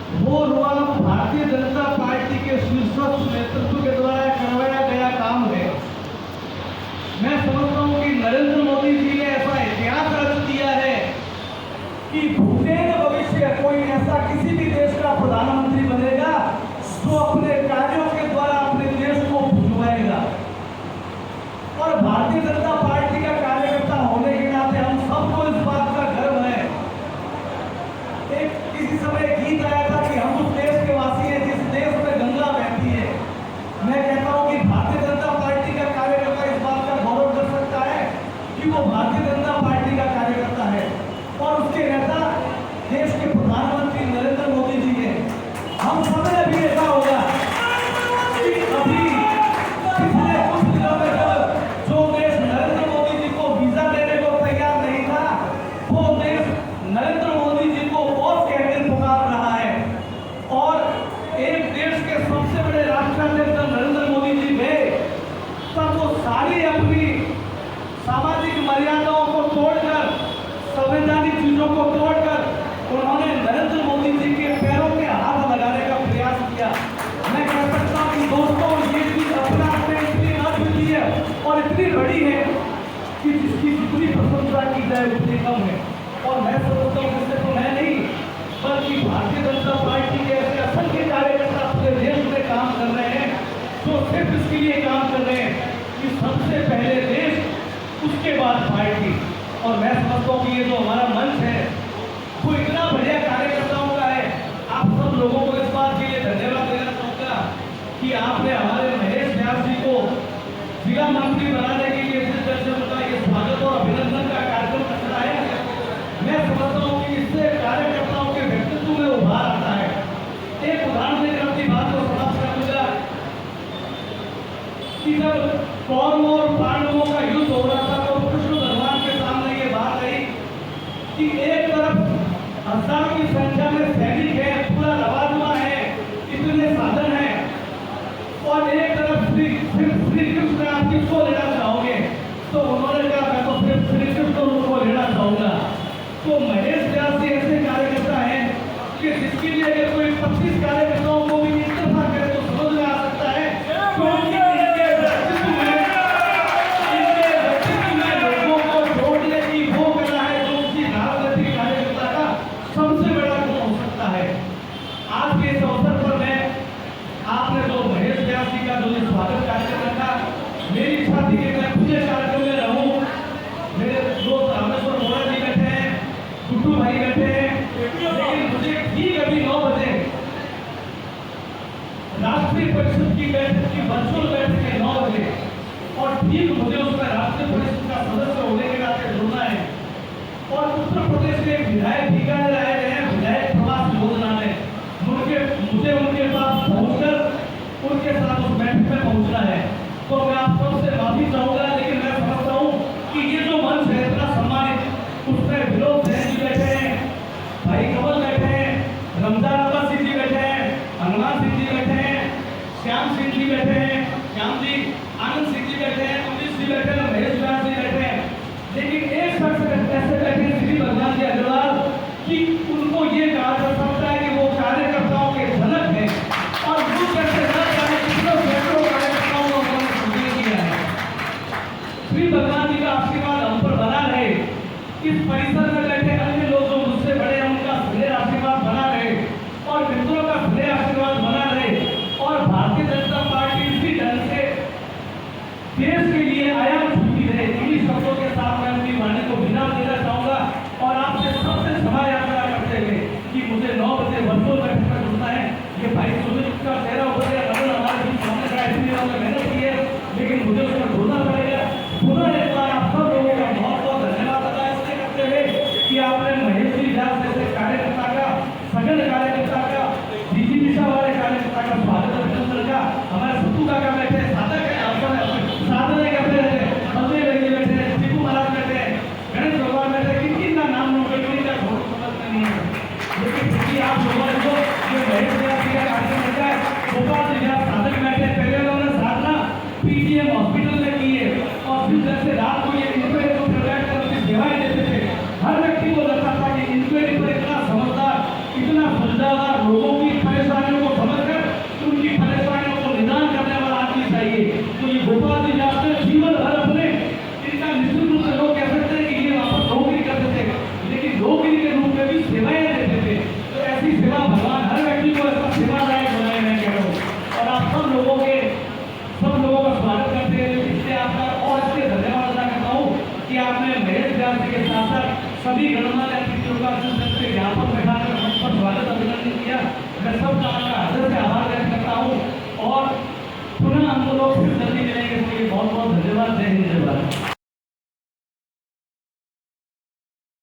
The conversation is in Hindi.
वो हुआ भारतीय जनता पार्टी के शीर्षस्थ नेतृत्व के द्वारा करवाया गया काम है। मैं समझता हूं कि नरेंद्र मोदी जी ने ऐसा इतिहास रच दिया है कि भूतेन भविष्य कोई ऐसा किसी भी देश का प्रधानमंत्री बनेगा जो अपने कार्यों के द्वारा अपने देश को भुजवाएगा। और भारतीय जनता पार्टी का कार्यकर्ता होने के नाते हम सबको इस बात का गर्व है। एक किसी समय गीत आया था कि हम उस देश के वासी हैं जिस देश में गंगा बहती है। मैं कहता हूं कि भारतीय जनता पार्टी का कार्यकर्ता इस बात का गौरव कर सकता है कि वो भारतीय जनता पार्टी का कार्यकर्ता है और उसके नेता देश के प्रधानमंत्री नरेंद्र मोदी जी हैं। हम सबने भी देखा होगा कि अभी पिछले कुछ दिनों में जो देश नरेंद्र मोदी जी को वीजा देने को तैयार नहीं था, वो देश नरेंद्र मोदी जी को बॉस कहकर पुकार रहा है। और एक देश के सबसे बड़े राष्ट्राध्यक्ष नरेंद्र मोदी जी गए तब वो सारी अपनी सामाजिक मर्यादाओं को तोड़कर, संवैधानिक चीजों को तोड़कर उन्होंने नरेंद्र मोदी जी के पैरों के हाथ लगाने का प्रयास किया। मैं कह सकता हूं कि दोस्तों ये चीज अपने आप में इतनी अद्वितीय और इतनी बड़ी है कि जिसकी जितनी प्रशंसा की जाए उतनी कम है। और मैं समझता हूँ इससे तो मैं नहीं बल्कि भारतीय जनता पार्टी के ऐसे असंख्य कार्यकर्ता पूरे देश में काम कर रहे हैं जो सिर्फ इसके लिए काम कर रहे हैं कि सबसे पहले देश उसके बाद पार्टी। और मैं समझता हूँ कि ये जो हमारा मंच है वो इतना बढ़िया कार्यकर्ताओं का है। आप सब लोगों को इस बात के लिए धन्यवाद देना चाहूँगा कि आपने हमारे महेश व्यास जी को जिला मंत्री बनाने के लिए जिस तरह से उनका ये स्वागत और अभिनंदन का कार्यक्रम रखना है, मैं समझता हूँ कि इससे कार्यकर्ताओं के व्यक्तित्व में उभार आता है। एक उदाहरण देकर अपनी बात को समाप्त कर दूंगा कि जब कौरवों और पांडवों का युद्ध हो रहा था तो कृष्ण भगवान के सामने ये बात आई कि एक तरफ हजारों की संख्या में सैनिक है, पूरा लबादमा है, इतने साधन है, और एक तरफ श्री कृष्ण आप किसको लेना चाहोगे? तो उन्होंने कहा मैं तो सिर्फ श्री कृष्ण को लेना चाहूंगा। तो महेश व्यास जी ऐसे कार्यकर्ता हैं कि जिसके लिए अगर कोई 25 कार्यकर्ताओं को भी इस्तीफा करे तो समझ में आ सकता है लोगों को जोड़ने की वो कला है जो उसकी राजनीतिक कार्यकर्ता का सबसे बड़ा गुण हो सकता है। आज के इस अवसर पर मैं आपने जो महेश व्यास जी का जो स्वागत कार्यक्रम रखा, मेरी इच्छा थी कि मैं पूरे कार्यक्रम में रहूं। मेरे दोस्त रामेश्वर मोरा जी बैठे हैं, गुड्डू भाई बैठे हैं, लेकिन मुझे ठीक अभी 9 बजे राष्ट्रीय परिषद की बैठक की वर्चुअल बैठक है 9 बजे, और ठीक मुझे उसमें राष्ट्रीय परिषद का सदस्य होने के नाते जुड़ना है। और उत्तर प्रदेश के विधायक बीकानेर आए गए हैं विधायक प्रवास योजना में, मुझे उनके पास पहुंचकर उनके साथ उस बैठक में पहुंचना है। तो मैं आप सबसे माफी चाहूंगा, लेकिन मैं समझता हूं कि ये जो मंच है इतना सम्मानित, उसमें विनोद जैन जी बैठे हैं, भाई कमल बैठे हैं, रमजान अब्बास सिंह जी बैठे हैं, हनुमान सिंह जी बैठे हैं, श्याम सिंह जी बैठे हैं, श्याम जी, आनंद सिंह जी बैठे हैं, अमरीश जी बैठे हैं, महेश व्यास जी बैठे हैं। लेकिन एक शख्स ऐसे बैठे श्री भगवान जी अग्रवाल कि उनको ये कहा जा सकता है कि वो कार्यकर्ताओं के झलक है और वो कैसे न जाने कितने सैकड़ों कार्यकर्ताओं को उन्होंने सुनिए किया है। श्री भगवान जी का आशीर्वाद हम पर बना रहे। इस परिसर में बैठे अन्य लोग जो मुझसे बड़े हैं उनका स्नेह कि आपने महेश व्यास जी के साथ साथ सभी गणमान्य अतिथियों का संसद के व्यापक बैठाकर हम पर स्वागत अभिनंदन किया।